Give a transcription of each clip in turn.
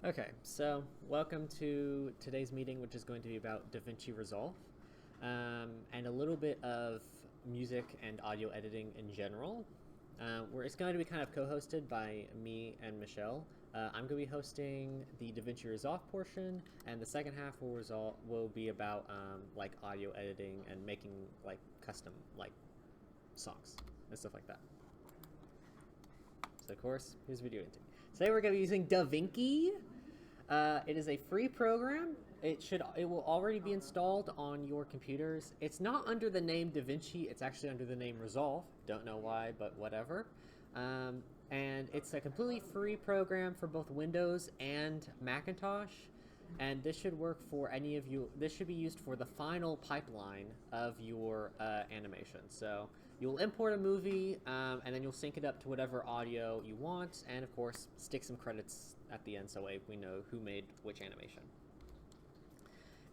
Okay, so welcome to today's meeting, which is going to be about Davinci Resolve, and a little bit of music and audio editing in general. It's going to be kind of co-hosted by me and Michelle. I'm going to be hosting the Davinci Resolve portion, and the second half will be about like audio editing and making like custom like songs and stuff like that. So of course, here's video editing. Today we're going to be using Davinci. It is a free program. It will already be installed on your computers. It's not under the name Davinci. It's actually under the name Resolve. Don't know why, but whatever. And it's a completely free program for both Windows and Macintosh. And this should work for any of you. This should be used for the final pipeline of your animation. So you'll import a movie, and then you'll sync it up to whatever audio you want, and of course, stick some credits at the end so we know who made which animation.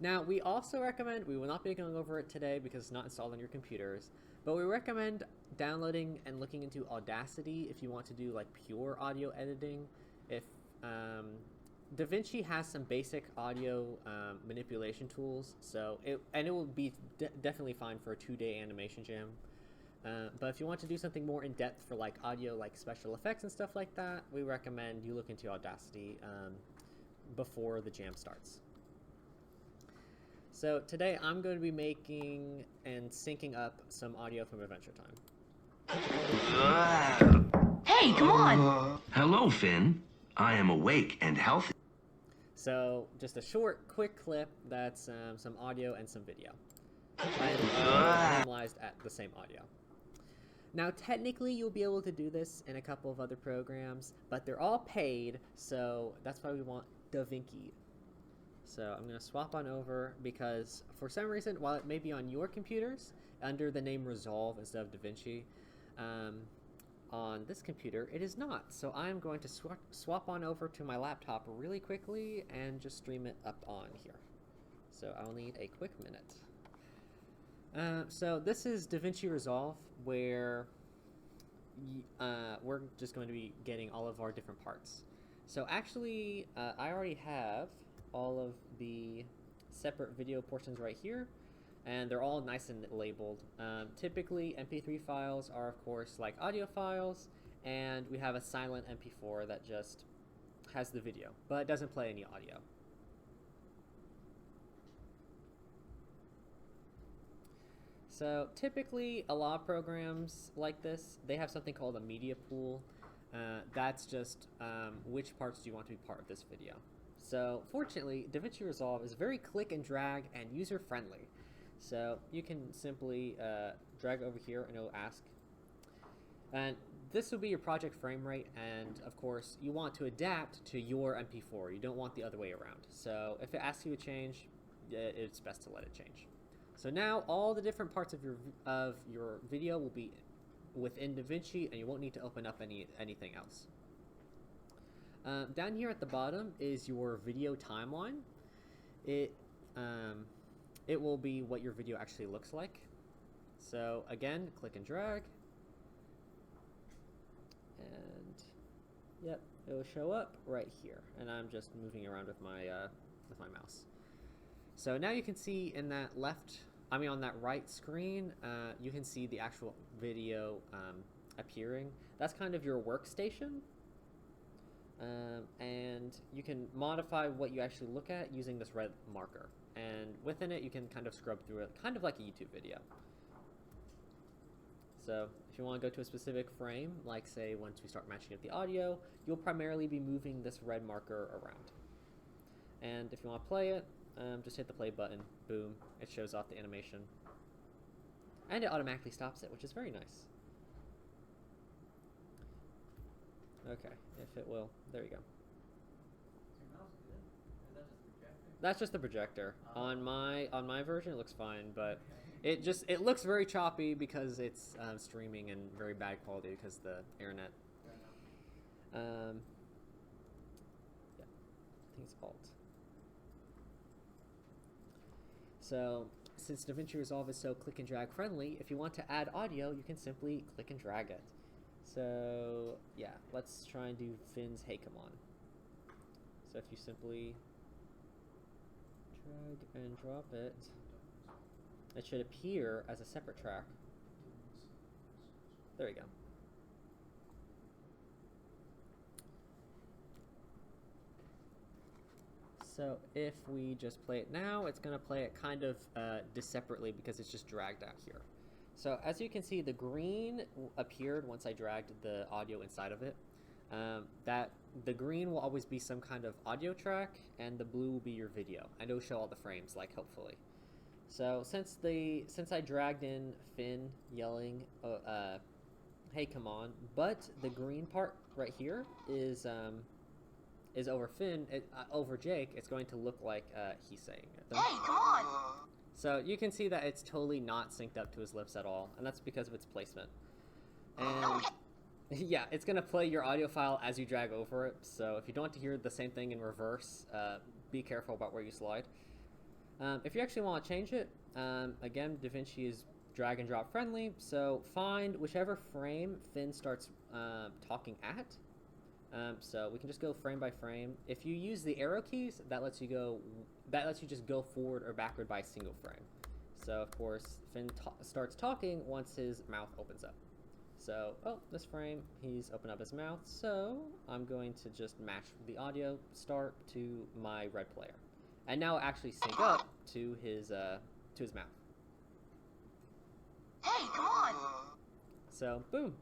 Now, we also recommend, we will not be going over it today because it's not installed on your computers, but we recommend downloading and looking into Audacity if you want to do like pure audio editing. If Davinci has some basic audio manipulation tools, so it will be definitely fine for a 2-day animation jam. But if you want to do something more in depth for like audio, like special effects and stuff like that, we recommend you look into Audacity before the jam starts. So today I'm going to be making and syncing up some audio from Adventure Time. Hey, come on! Hello, Finn. I am awake and healthy. So just a short, quick clip that's some audio and some video. And normalized at the same audio. Now, technically, you'll be able to do this in a couple of other programs, but they're all paid, so that's why we want Davinci. So I'm going to swap on over because, for some reason, while it may be on your computers under the name Resolve instead of Davinci, on this computer, it is not. So I'm going to swap on over to my laptop really quickly and just stream it up on here. So I'll need a quick minute. So this is Davinci Resolve, where we're just going to be getting all of our different parts. So actually, I already have all of the separate video portions right here, and they're all nice and labeled. Typically, MP3 files are, of course, like audio files, and we have a silent MP4 that just has the video, but it doesn't play any audio. So typically, a lot of programs like this, they have something called a media pool. That's just which parts do you want to be part of this video. So fortunately, Davinci Resolve is very click and drag and user-friendly. So you can simply drag over here and it'll ask. And this will be your project frame rate, and of course, you want to adapt to your MP4. You don't want the other way around. So if it asks you to change, it's best to let it change. So now all the different parts of your video will be within Davinci, and you won't need to open up anything else. Down here at the bottom is your video timeline. It will be what your video actually looks like. So again, click and drag, and yep, it will show up right here. And I'm just moving around with my mouse. So now you can see in that on that right screen, you can see the actual video appearing. That's kind of your workstation. And you can modify what you actually look at using this red marker. And within it, you can kind of scrub through it, kind of like a YouTube video. So if you want to go to a specific frame, like say once we start matching up the audio, you'll primarily be moving this red marker around. And if you want to play it, just hit the play button, boom, it shows off the animation. And it automatically stops it, which is very nice. Okay, if it will, there you go. That's just the projector. On my version, it looks fine, but it looks very choppy because it's streaming in very bad quality because the internet. Yeah, I think it's Alt. So since Davinci Resolve is so click and drag friendly, if you want to add audio, you can simply click and drag it. So yeah, let's try and do Finn's Hey Come On. So So if you simply drag and drop it, it should appear as a separate track. There we go. So if we just play it now, it's going to play it kind of separately because it's just dragged out here. So as you can see, the green appeared once I dragged the audio inside of it. That the green will always be some kind of audio track, and the blue will be your video, and it'll show all the frames, like, hopefully. So since I dragged in Finn yelling, "Hey, come on!" but the green part right here is over Finn, over Jake, it's going to look like he's saying it. Hey, come on! So you can see that it's totally not synced up to his lips at all, and that's because of its placement. And yeah, it's going to play your audio file as you drag over it, so if you don't want to hear the same thing in reverse, be careful about where you slide. If you actually want to change it, again, Davinci is drag and drop friendly, so find whichever frame Finn starts talking at. So we can just go frame by frame. If you use the arrow keys, that lets you just go forward or backward by a single frame. So of course, Finn starts talking once his mouth opens up. So, this frame, he's opened up his mouth, so I'm going to just match the audio start to my red player. And now actually sync up to his mouth. Hey, come on! So, boom.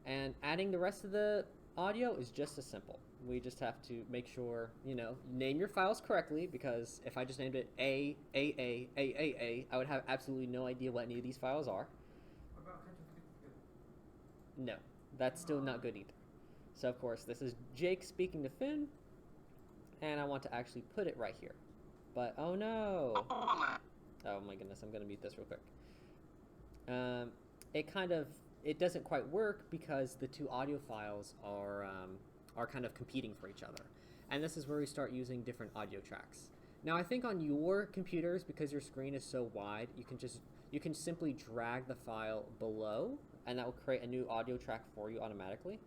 And adding the rest of the audio is just as simple. We just have to make sure, name your files correctly, because if I just named it A, I would have absolutely no idea what any of these files are. No, that's still not good either. So of course, this is Jake speaking to Finn, and I want to actually put it right here. But oh no! Oh my goodness, I'm gonna mute this real quick. It doesn't quite work because the two audio files are kind of competing for each other. And this is where we start using different audio tracks. Now I think on your computers, because your screen is so wide, you can simply drag the file below, and that will create a new audio track for you automatically.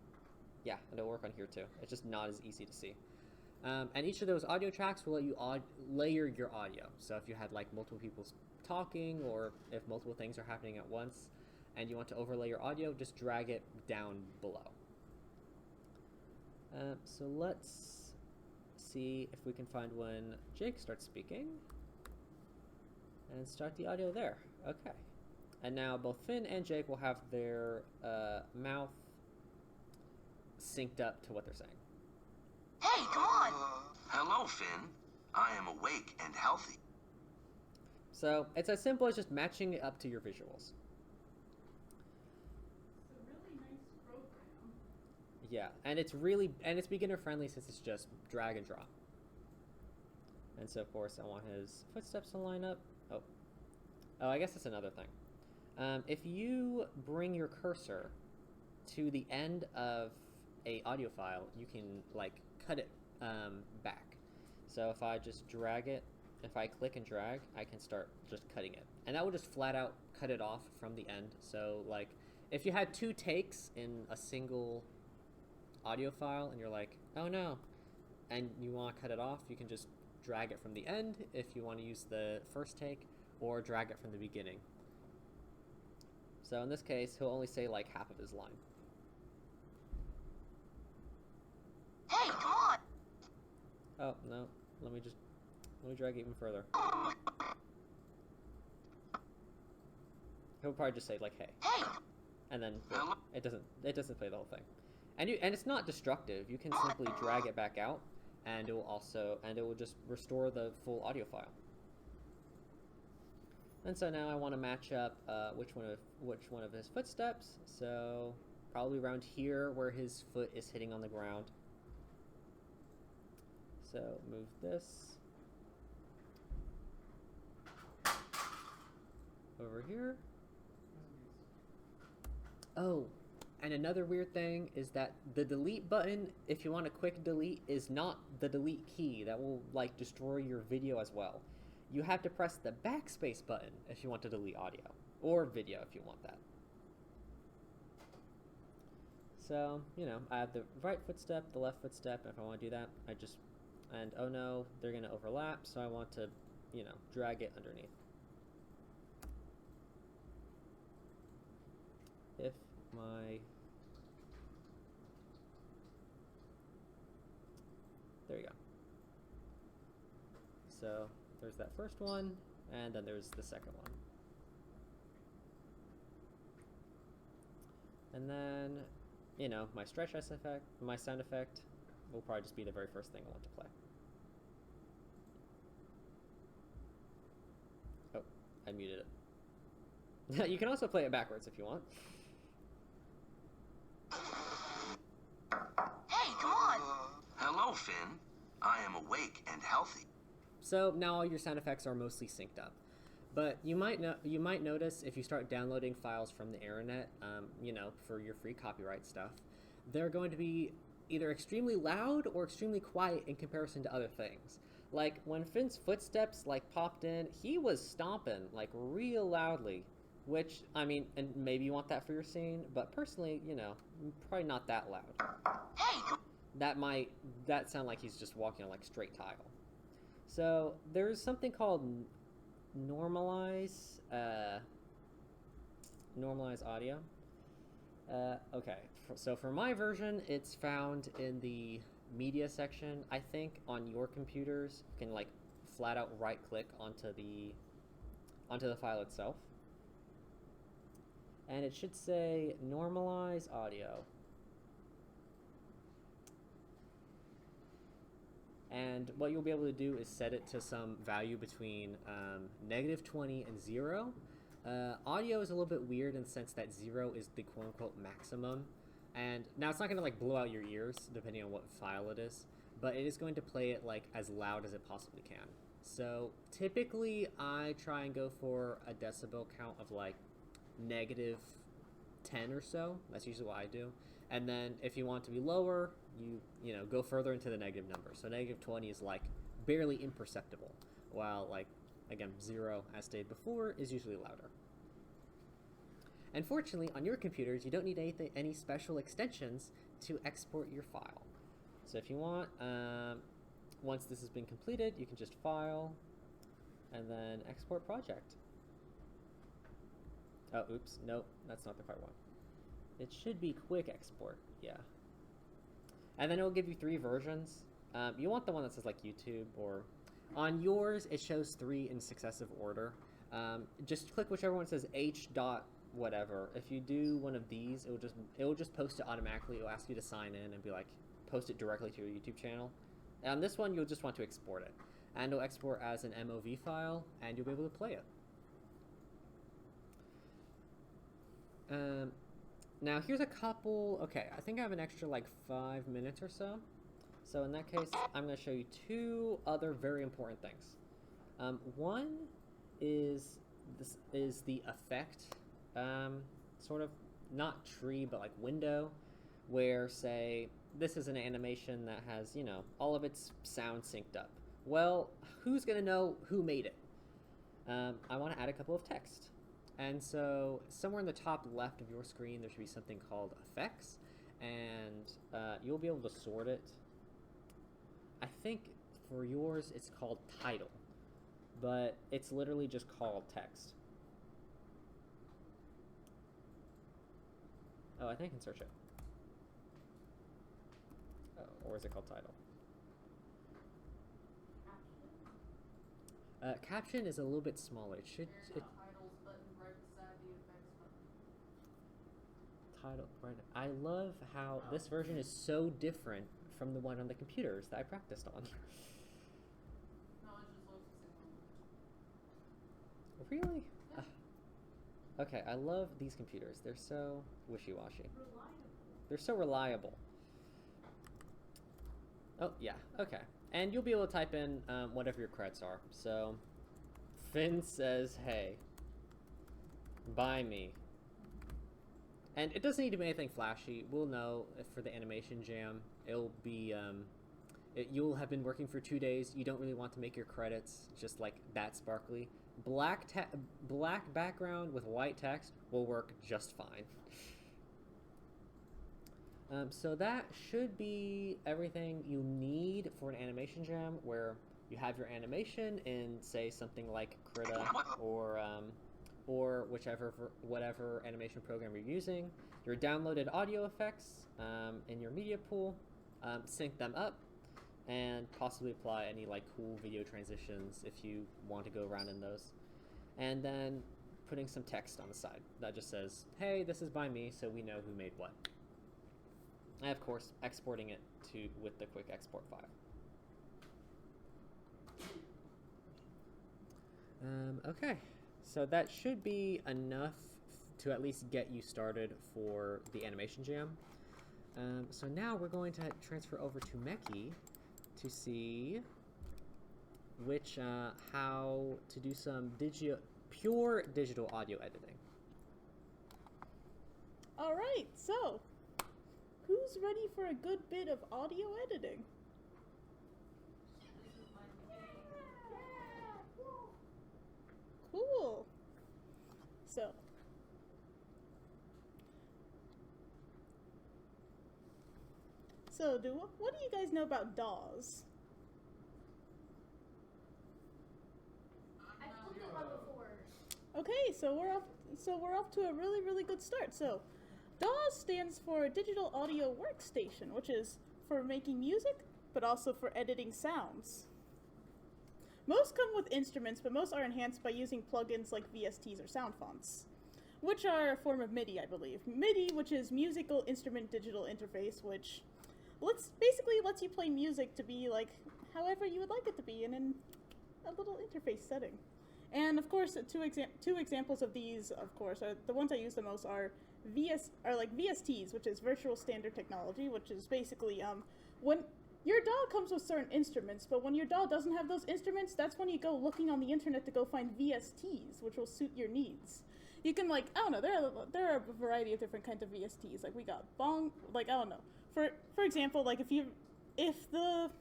Yeah, and it'll work on here too. It's just not as easy to see. And each of those audio tracks will let you layer your audio. So if you had like multiple people talking, or if multiple things are happening at once, and you want to overlay your audio, just drag it down below. So let's see if we can find when Jake starts speaking, and start the audio there. Okay. And now both Finn and Jake will have their mouth synced up to what they're saying. Hey, come on! Hello, Finn. I am awake and healthy. So it's as simple as just matching it up to your visuals. It's a really nice program. Yeah, and it's beginner friendly since it's just drag and drop. And so of course I want his footsteps to line up. Oh, I guess that's another thing. If you bring your cursor to the end of a audio file, you can like cut it back. So if I just drag it, if I click and drag, I can start just cutting it. And that will just flat out cut it off from the end. So like if you had 2 takes in a single audio file and you're like, oh no, and you want to cut it off, you can just drag it from the end if you want to use the first take, or drag it from the beginning. So in this case, he'll only say like half of his line. Hey, come on! Oh, no. Let me drag it even further. He'll probably just say like, hey. Hey! And then it doesn't play the whole thing. And it's not destructive. You can simply drag it back out, and it will just restore the full audio file. And so now I want to match up which one of his footsteps. So probably around here where his foot is hitting on the ground. So move this over here. Oh, and another weird thing is that the delete button, if you want a quick delete, is not the delete key. That will like destroy your video as well. You have to press the backspace button if you want to delete audio, or video if you want that. So, I have the right footstep, the left footstep, and if I want to do that, I just And oh no, they're going to overlap, so I want to, you know, drag it underneath. If my... There you go. So there's that first one, and then there's the second one. And then, you know, my stretch effect, my sound effect will probably just be the very first thing I want to play. Oh, I muted it. You can also play it backwards if you want. Hey, come on! Hello, Finn. I am awake and healthy. So now all your sound effects are mostly synced up. But you might notice if you start downloading files from the internet, you know, for your free copyright stuff, they're going to be either extremely loud or extremely quiet in comparison to other things. Like when Finn's footsteps like popped in, he was stomping like real loudly, which I mean, and maybe you want that for your scene, but personally, you know, probably not that loud. Hey, come That sound like he's just walking on like straight tile. So there's something called normalize audio. Okay, so for my version, it's found in the media section. I think on your computers, you can like flat out right click onto the file itself, and it should say normalize audio. And what you'll be able to do is set it to some value between -20 and 0. Audio is a little bit weird in the sense that 0 is the quote-unquote maximum. And now it's not going to like blow out your ears depending on what file it is, but it is going to play it like as loud as it possibly can. So typically I try and go for a decibel count of like -10 or so. That's usually what I do. And then if you want to be lower, you know, go further into the negative number. So -20 is like barely imperceptible, while like, again, 0, as stated before, is usually louder. And fortunately, on your computers, you don't need any special extensions to export your file. So if you want, once this has been completed, you can just File, and then Export Project. Oh, oops, nope, that's not the right one. It should be Quick Export, yeah. And then it'll give you 3 versions. You want the one that says like YouTube, or on yours it shows 3 in successive order. Just click whichever one says H dot whatever. If you do one of these, it will just post it automatically. It'll ask you to sign in and be like post it directly to your YouTube channel. And on this one, you'll just want to export it, and it'll export as an MOV file, and you'll be able to play it. Now here's a couple, okay, I think I have an extra like 5 minutes or so. So in that case, I'm going to show you 2 other very important things. One is, this is the effect, sort of, not tree, but like window, where say, this is an animation that has, you know, all of its sound synced up. Well, who's going to know who made it? I want to add a couple of text. And so somewhere in the top left of your screen, there should be something called effects, and you'll be able to sort it. I think for yours, it's called title, but it's literally just called text. Oh, I think I can search it. Oh, or is it called title? Caption is a little bit smaller. It should... Title, right. I love how this version is so different from the one on the computers that I practiced on. No, it just looks the same. Really? Yeah. Okay, I love these computers. They're so wishy-washy. Reliable. They're so reliable. Oh, yeah, okay. And you'll be able to type in whatever your credits are. So, Finn says, hey, buy me. And it doesn't need to be anything flashy. We'll know if for the animation jam. It'll be, you'll have been working for 2 days. You don't really want to make your credits just like that sparkly. Black background with white text will work just fine. So that should be everything you need for an animation jam, where you have your animation in, say, something like Krita or whatever animation program you're using. Your downloaded audio effects in your media pool, sync them up, and possibly apply any like cool video transitions if you want to go around in those. And then putting some text on the side that just says, "Hey, this is by me," so we know who made what. And of course, exporting it with the quick export file. Okay, so that should be enough to at least get you started for the animation jam. So now we're going to transfer over to Mechie to see how to do some pure digital audio editing. All right, so who's ready for a good bit of audio editing? Cool. What do you guys know about DAWs? I've looked at one before. Okay, so we're off to a really, really good start. So, DAWs stands for Digital Audio Workstation, which is for making music, but also for editing sounds. Most come with instruments, but most are enhanced by using plugins like VSTs or sound fonts, which are a form of MIDI, I believe. MIDI, which is Musical Instrument Digital Interface, which basically lets you play music to be like however you would like it to be in a little interface setting. And of course, two examples of these, of course, are the ones I use the most are VSTs, which is Virtual Standard Technology, which is basically when your DAW comes with certain instruments, but when your DAW doesn't have those instruments, that's when you go looking on the internet to go find VSTs, which will suit your needs. You can I don't know, there are a variety of different kinds of VSTs. Like we got I don't know. For example, like if the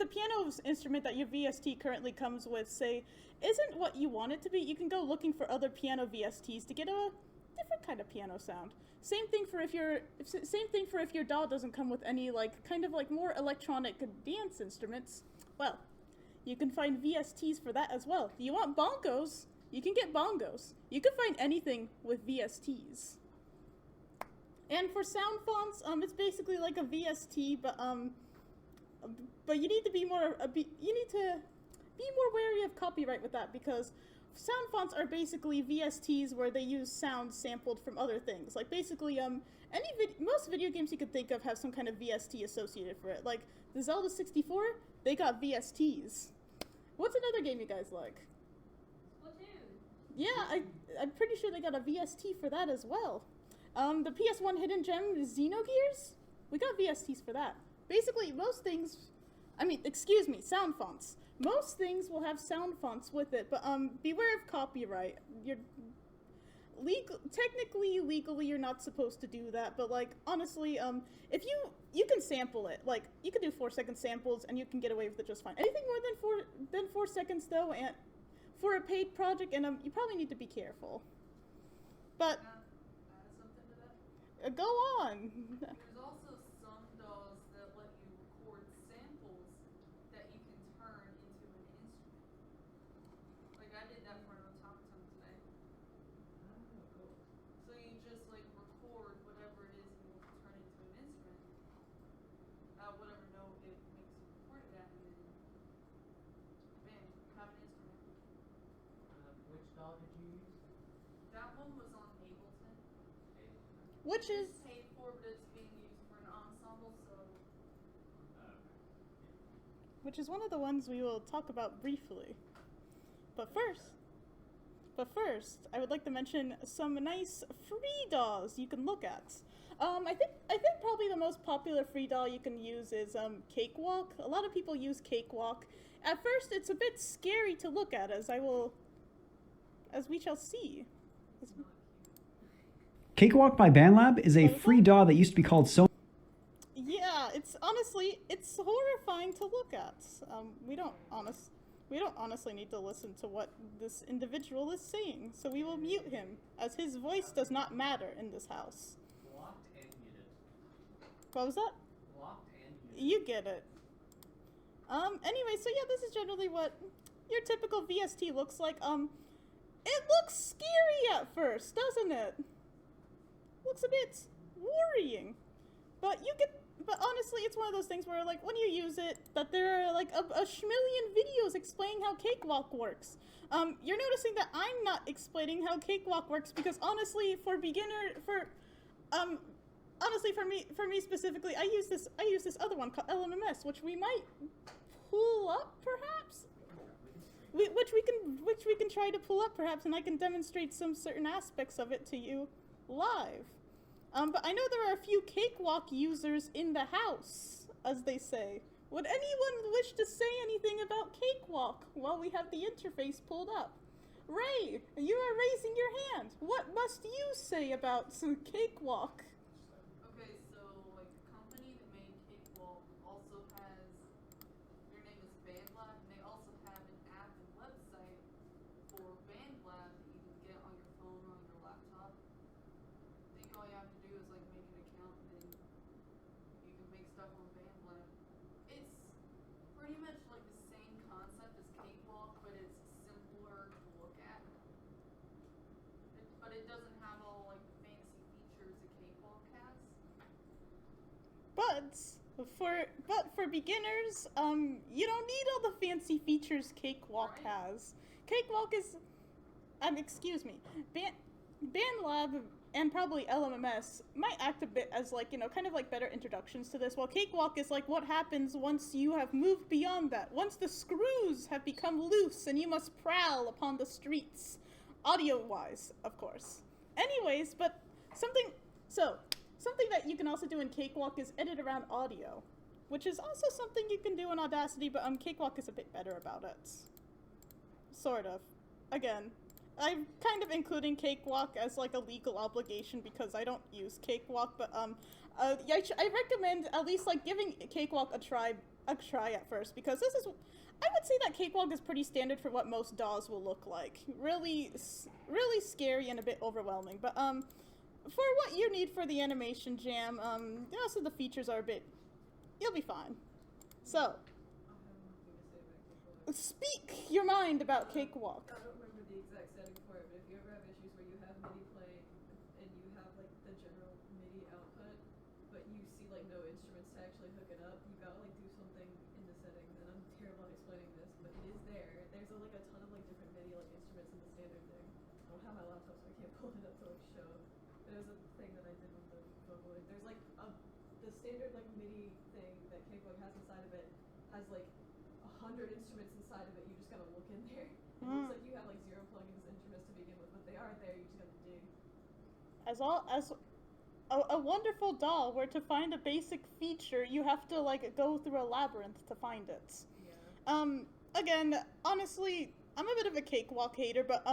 piano instrument that your VST currently comes with, say, isn't what you want it to be, you can go looking for other piano VSTs to get a different kind of piano sound. Same thing for if your DAW doesn't come with any kind of more electronic dance instruments. Well, you can find VSTs for that as well. Do you want bongos? You can get bongos. You can find anything with VSTs. And for sound fonts, it's basically like a VST, but you need to be more wary of copyright with that, because sound fonts are basically VSTs where they use sound sampled from other things. Like basically, most video games you could think of have some kind of VST associated for it. Like the Zelda 64, they got VSTs. What's another game you guys like? Splatoon. Yeah, I'm pretty sure they got a VST for that as well. The PS1 hidden gem Xenogears, we got VSTs for that. Basically, sound fonts. Most things will have sound fonts with it, but beware of copyright. Technically, legally, you're not supposed to do that, but honestly, if you can sample it. You can do 4-second samples, and you can get away with it just fine. Anything more than 4 seconds, though, and for a paid project, and you probably need to be careful. But Something to that? go on. There's also some DAWs that let you record samples that you can turn into an instrument. Like I did that for an automaton today. So you just record whatever it is you want to turn into an instrument. Whatever note it makes you record it at, and then man, have an instrument. Which DAW did you use? That one was on Ableton. Which is It's paid for, but it's being used for an ensemble, so one of the ones we will talk about briefly. But first, I would like to mention some nice free DAWs you can look at. I think probably the most popular free DAW you can use is Cakewalk. A lot of people use Cakewalk. At first, it's a bit scary to look at, as we shall see. Cakewalk by BandLab is a free DAW that used to be called So. Yeah, it's horrifying to look at. We don't honestly need to listen to what this individual is saying, so we will mute him, as his voice does not matter in this house. Blocked and muted. What was that? Locked and You get it. Anyway, so yeah, this is generally what your typical VST looks like. It looks scary at first, doesn't it? Looks a bit worrying. But honestly, it's one of those things where, like, when you use it, that there are, like, a schmillion videos explaining how Cakewalk works. You're noticing that I'm not explaining how Cakewalk works because, honestly, for me specifically, I use this other one called LMMS, which we might pull up, perhaps? Which we can try to pull up, perhaps, and I can demonstrate some certain aspects of it to you live. But I know there are a few Cakewalk users in the house, as they say. Would anyone wish to say anything about Cakewalk while we have the interface pulled up? Ray, you are raising your hand. What must you say about some Cakewalk? Okay, so like the company that made Cakewalk also has, their name is BandLab, and they also have an app and website for BandLab that you can get on your phone or on your laptop. I think all you have to do is like make an account and then you can make stuff on BandLab. It's pretty much like the same concept as Cakewalk, but it's simpler to look at. But it doesn't have all like the fancy features that Cakewalk has. But for beginners, you don't need all the fancy features Cakewalk has. Cakewalk is, excuse me, BandLab and probably LMMS might act a bit as, like, you know, kind of like better introductions to this, while Cakewalk is like what happens once you have moved beyond that, once the screws have become loose and you must prowl upon the streets, audio-wise, of course. Anyways, but something that you can also do in Cakewalk is edit around audio, which is also something you can do in Audacity, but Cakewalk is a bit better about it. Sort of. Again, I'm kind of including Cakewalk as like a legal obligation because I don't use Cakewalk, but I recommend at least like giving Cakewalk a try at first, because I would say that Cakewalk is pretty standard for what most DAWs will look like. Really scary and a bit overwhelming, but for what you need for the animation jam, also the features are a bit, you'll be fine. So, speak your mind about Cakewalk. I don't remember the exact setting for it, but if you ever have issues where you have MIDI playing and you have like the general MIDI output, but you see like no instruments to actually hook it up, you gotta like do something in the settings. And I'm terrible at explaining this, but it is there. There's like a ton of like different MIDI like instruments in the standard thing. I don't have my laptop, so I can't pull it up to like show. But it was a thing that I did with the Vocaloid. There's like the standard like MIDI thing that Cakewalk has inside of it has like 100 instruments inside of it. You just gotta look in there. It looks like you have like 0 plugins instruments to begin with, but they are there. You just gotta dig. As a wonderful DAW where to find a basic feature, you have to like go through a labyrinth to find it. Yeah. Again, honestly, I'm a bit of a Cakewalk hater, but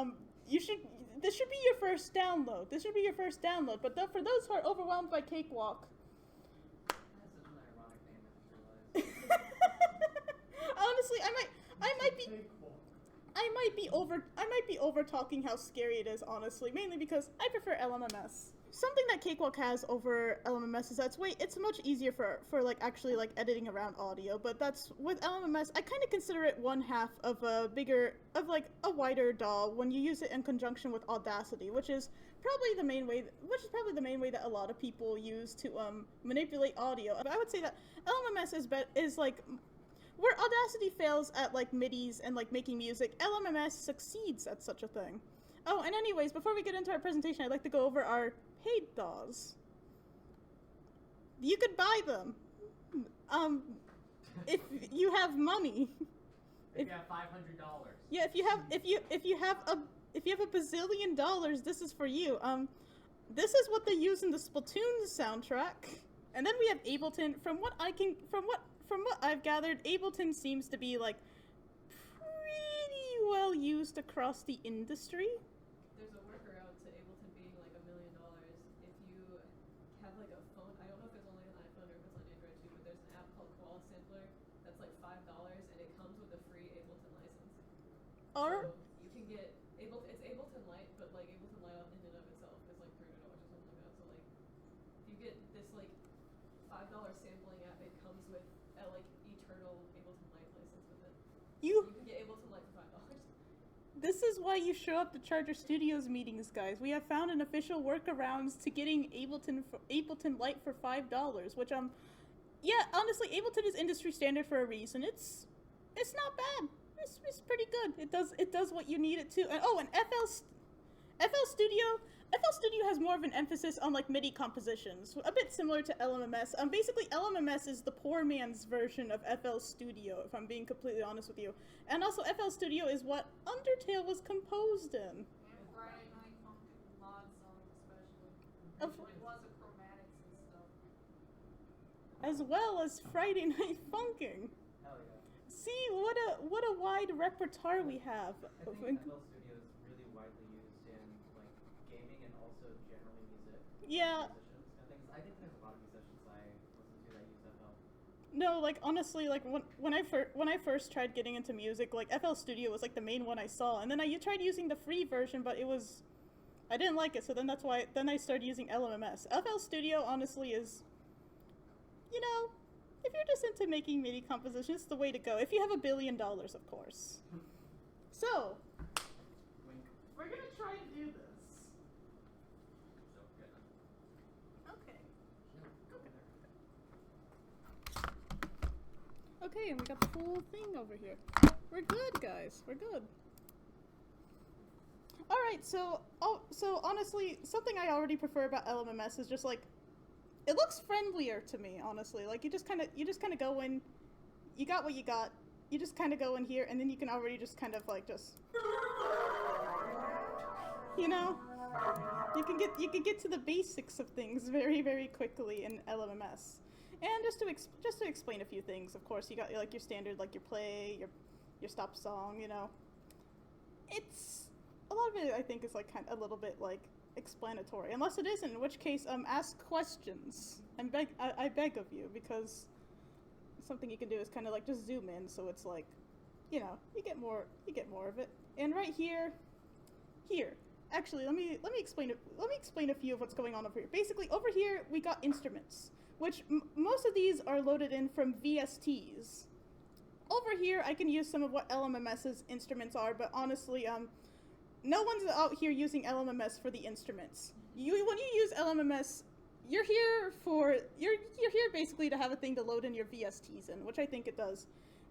this should be your first download. But for those who are overwhelmed by Cakewalk, That's such an ironic name, I just realized. honestly, I might be over talking how scary it is, honestly, mainly because I prefer LMMS. Something that Cakewalk has over LMMS is that it's much easier for like actually like editing around audio, but that's with LMMS, I kind of consider it one half of a wider DAW when you use it in conjunction with Audacity, which is probably the main way that a lot of people use to manipulate audio. But I would say that LMMS is like where Audacity fails at like MIDIs and like making music, LMMS succeeds at such a thing. Oh, and anyways, before we get into our presentation, I'd like to go over our paid DAWs. You could buy them, if you have money. If you have $500. Yeah, if you have a bazillion dollars, this is for you. This is what they use in the Splatoon soundtrack, and then we have Ableton. From what I've gathered, Ableton seems to be like pretty well used across the industry. There's a workaround to Ableton being like $1 million. If you have like a phone, I don't know if it's only on iPhone or if it's on Android too, but there's an app called Koala Sampler that's like $5 and it comes with a free Ableton license. Or So you can get it's Ableton Lite, but like Ableton Lite in and of itself is like $300 or something like that. So like if you get this like $5 This is why you show up to Charger Studios meetings, guys. We have found an official workarounds to getting Ableton Lite for $5, which yeah, honestly, Ableton is industry standard for a reason. It's not bad. It's pretty good. It does what you need it to. And, oh, and FL Studio has more of an emphasis on like MIDI compositions, a bit similar to LMMS. Basically LMMS is the poor man's version of FL Studio, if I'm being completely honest with you. And also FL Studio is what Undertale was composed in. And Friday Night Funkin' mod song especially. Of- Like lots of chromatics and stuff. As well as Friday Night Funkin'. Hell yeah. See what a wide repertoire we have. I think FL Studio is really widely used in like gaming and also generally music. Yeah. Musicians and things. I think there's a lot of musicians I listen to that use FL. No, like honestly, like when I first tried getting into music, like FL Studio was like the main one I saw, and then I tried using the free version, but I didn't like it, so then that's why I started using LMMS. FL Studio honestly is, you know, if you're just into making MIDI compositions, it's the way to go. If you have $1 billion, of course. So, Wink. we're gonna try to do this. So good. Okay. Okay, and we got the whole thing over here. We're good, guys. We're good. All right. So honestly, something I already prefer about LMMS is just like, it looks friendlier to me. Honestly, like you just kind of go in. You got what you got. You just kind of go in here, and then you can already just kind of like just, you know, you can get to the basics of things very, very quickly in LMMS. And just to explain a few things, of course, you got like your standard, like your play, your stop song, you know. It's a lot of it, I think, is like kind of a little bit like explanatory, unless it isn't, in which case, ask questions and I beg of you, because something you can do is kind of like just zoom in, so it's like, you know, you get more of it. And right here, actually, let me explain a few of what's going on over here. Basically, over here we got instruments, which most of these are loaded in from VSTs. Over here, I can use some of what LMMS's instruments are, but honestly, no one's out here using LMMS for the instruments. When you use LMMS, you're here basically to have a thing to load in your VSTs in, which I think it does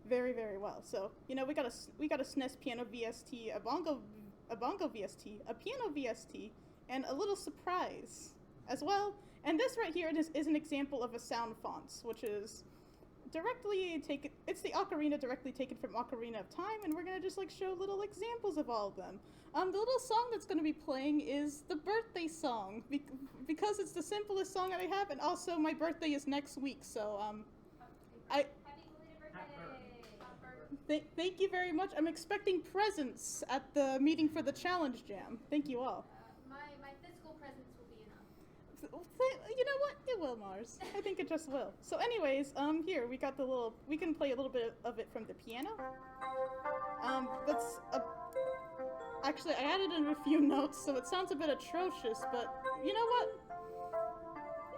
very, very well. So, you know, we got a SNES piano VST, a bongo VST, a piano VST, and a little surprise as well. And this right here is an example of a sound fonts, which is directly taken. It's the ocarina directly taken from Ocarina of Time, and we're gonna just like show little examples of all of them. The little song that's gonna be playing is the birthday song, because it's the simplest song that I have, and also my birthday is next week, so Happy belated birthday! thank you very much. I'm expecting presents at the meeting for the challenge jam. Thank you all. My physical presence will be enough. You know what? It will, Mars. I think it just will. So anyways, here, we got we can play a little bit of it from the piano. Actually, I added in a few notes, so it sounds a bit atrocious, but you know what?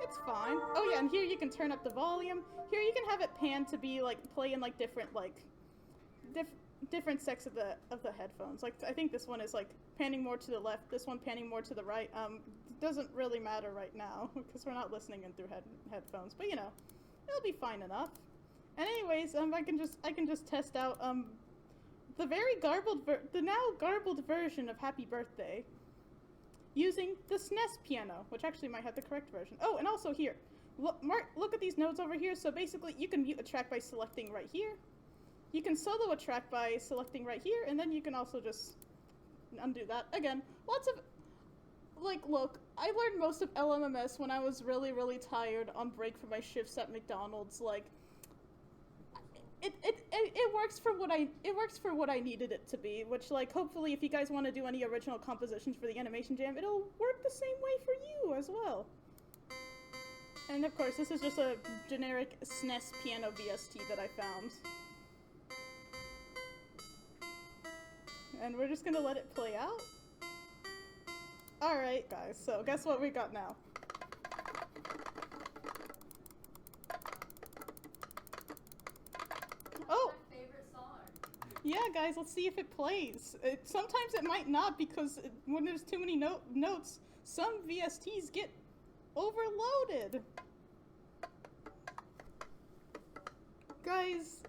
It's fine. Oh yeah, and here you can turn up the volume. Here you can have it pan to be like, play in like different sects of the headphones. Like, I think this one is like panning more to the left, this one panning more to the right. Doesn't really matter right now because we're not listening in through headphones, but you know, it'll be fine enough. And anyways, I can just test out the now garbled version of Happy Birthday using the SNES piano, which actually might have the correct version. Oh, and also here, look at these notes over here. So basically, you can mute a track by selecting right here. You can solo a track by selecting right here, and then you can also just undo that. Again, lots of, like, look, I learned most of LMMS when I was really, really tired on break from my shifts at McDonald's. Like, it works for what I needed it to be, which, like, hopefully if you guys want to do any original compositions for the Animation Jam, it'll work the same way for you as well. And of course, this is just a generic SNES piano VST that I found. And we're just gonna let it play out. Alright, guys, so guess what we got now? Oh! My favorite song. Yeah, guys, let's see if it plays. Sometimes it might not because when there's too many notes, some VSTs get overloaded. Guys,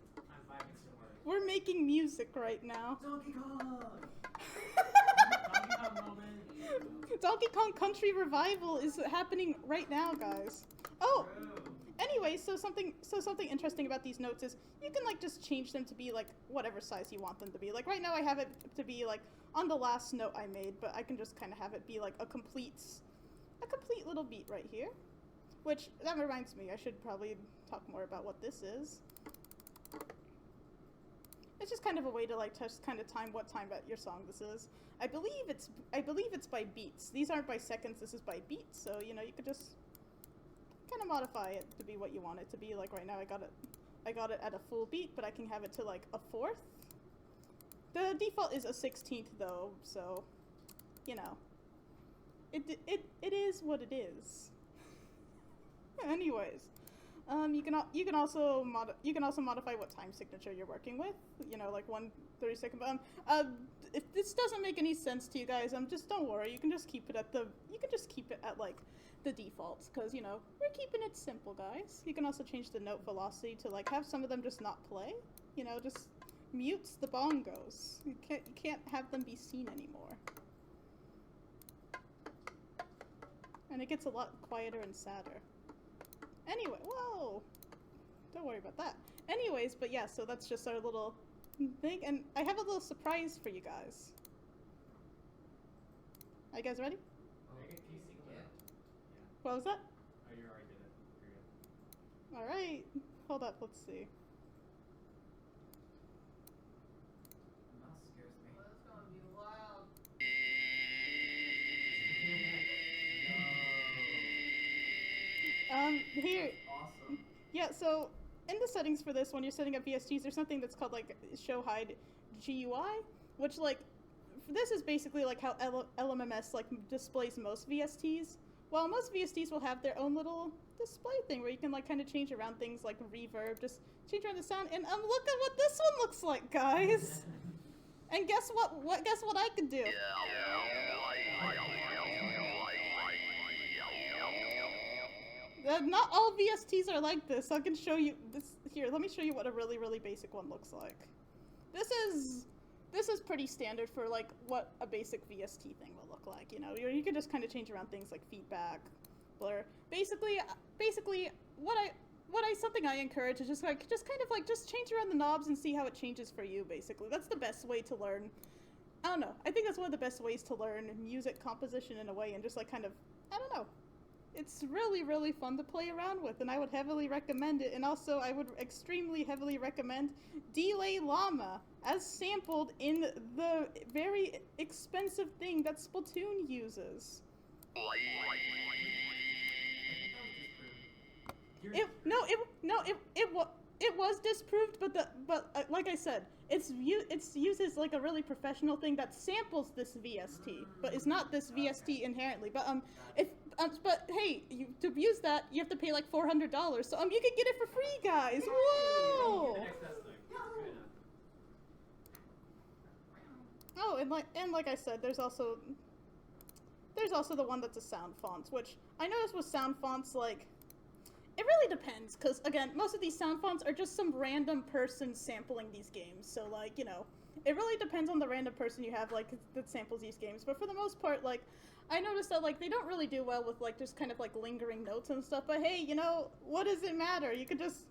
we're making music right now. Donkey Kong! Donkey Kong Country Revival is happening right now, guys. Oh, anyway, so something interesting about these notes is you can like just change them to be like whatever size you want them to be. Like right now I have it to be like on the last note I made, but I can just kind of have it be like a complete little beat right here. Which, that reminds me, I should probably talk more about what this is. It's just kind of a way to like just kind of time what time at your song this is. I believe it's by beats. These aren't by seconds, this is by beats, so you know, you could just kind of modify it to be what you want it to be. Like right now I got it at a full beat, but I can have it to like a fourth. The default is a 16th though, so you know. It is what it is. Anyways, you can also modify what time signature you're working with. You know, like 1/32. If this doesn't make any sense to you guys, just don't worry. You can just keep it at like the defaults, because you know we're keeping it simple, guys. You can also change the note velocity to like have some of them just not play. You know, just mutes the bongos. You can't have them be seen anymore. And it gets a lot quieter and sadder. Anyway, whoa! Don't worry about that. Anyways, but yeah, so that's just our little thing, and I have a little surprise for you guys. Are you guys ready? What was that? Oh, you already did it. You're good. Alright. Hold up, let's see. Mouse scares me. Well, that's gonna be loud. Here. Awesome. Yeah, so in the settings for this, when you're setting up VSTs, there's something that's called like show hide GUI, which like this is basically like how LMMS like displays most VSTs. Well, most VSTs will have their own little display thing where you can like kind of change around things like reverb, just change around the sound, and look at what this one looks like, guys. And guess what? Guess what I can do? Not all VSTs are like this. I can show you this here. Let me show you what a really, really basic one looks like. This is pretty standard for like what a basic VST thing will look like. You know, you can just kind of change around things like feedback, blur. Basically, something I encourage is just kind of change around the knobs and see how it changes for you. Basically, that's the best way to learn. I don't know. I think that's one of the best ways to learn music composition in a way, and just like kind of, I don't know. It's really, really fun to play around with, and I would heavily recommend it. And also, I would extremely heavily recommend Delay Llama, as sampled in the very expensive thing that Splatoon uses. It was disproved, but like I said, it's used as like a really professional thing that samples this VST, but is not this VST inherently. But hey, to use that, you have to pay like $400. So you can get it for free, guys. Whoa! Oh, and like I said, there's also the one that's a sound font, which I noticed with sound fonts, like, it really depends, because again, most of these sound fonts are just some random person sampling these games. So like, you know, it really depends on the random person you have like that samples these games. But for the most part, like, I noticed that like they don't really do well with like just kind of like lingering notes and stuff. But hey, you know, what does it matter? You could just,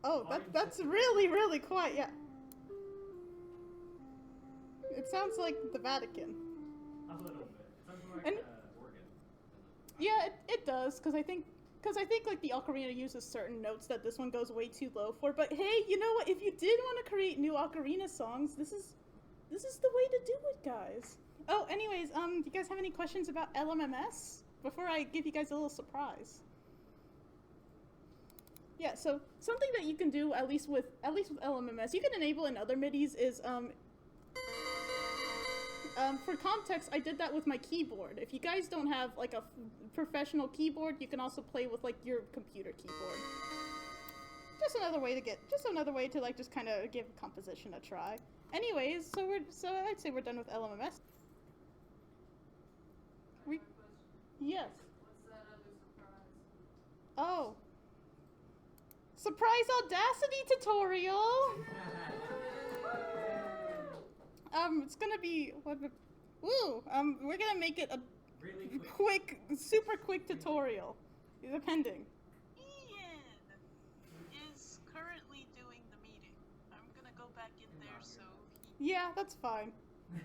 oh, that's really, really quiet. Yeah, it sounds like the Vatican. A little bit. It sounds more like And- organ. Yeah, it does, because I think like the ocarina uses certain notes that this one goes way too low for. But hey, you know what? If you did want to create new ocarina songs, this is the way to do it, guys. Oh, anyways, do you guys have any questions about LMMS before I give you guys a little surprise? Yeah, so something that you can do at least with LMMS, you can enable in other MIDIs is for context, I did that with my keyboard. If you guys don't have like a professional keyboard, you can also play with like your computer keyboard. just another way to like just kind of give composition a try. Anyways, so I'd say we're done with LMMS. We, yes. What's that other surprise? Oh. Surprise Audacity tutorial! It's gonna be, we're gonna make it a Really quick, super quick tutorial. Depending. Ian is currently doing the meeting. I'm gonna go back in there so he... Yeah, that's fine.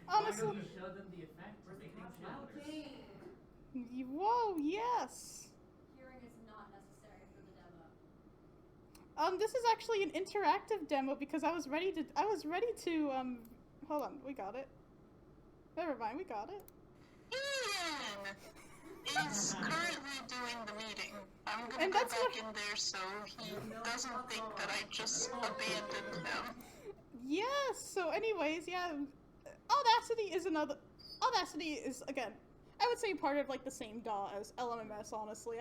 Honestly. Why don't you show them the effect to make things louder? Whoa, yes. Hearing is not necessary for the demo. This is actually an interactive demo because I was ready to, hold on, we got it. Never mind, we got it. Ian is currently doing the meeting. I'm gonna And go that's back in there so he doesn't think that I just abandoned him. Yes, so anyways, yeah, Audacity is, again, I would say part of, like, the same DAW as LMMS, honestly.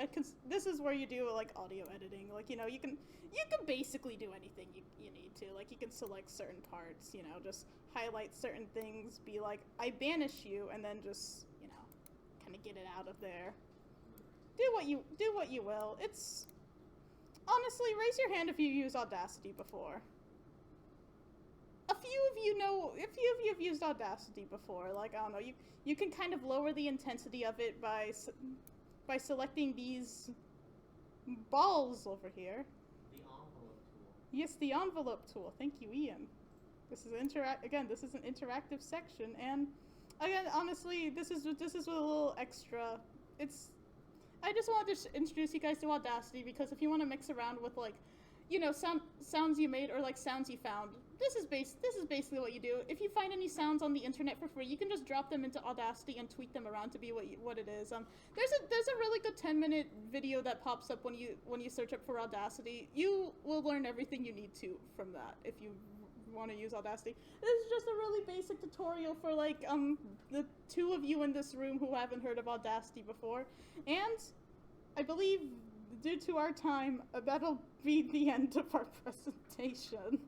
This is where you do, like, audio editing. Like, you know, you can basically do anything you need to. Like, you can select certain parts, you know, just highlight certain things, be like, I banish you, and then just, you know, kind of get it out of there. Do what you will. It's, honestly, raise your hand if you use Audacity before. A few of you have used Audacity before. Like, I don't know, you can kind of lower the intensity of it by selecting these balls over here. The envelope tool. Yes, the envelope tool. Thank you, Ian. This is an interactive section, and again, honestly, this is a little extra. I just wanted to introduce you guys to Audacity because if you want to mix around with, like, you know, sounds you made or like sounds you found, this is basically what you do. If you find any sounds on the internet for free, you can just drop them into Audacity and tweak them around to be what it is. There's a really good 10-minute video that pops up when you search up for Audacity. You will learn everything you need to from that if you want to use Audacity. This is just a really basic tutorial for, like, the two of you in this room who haven't heard of Audacity before, and I believe due to our time, that'll be the end of our presentation.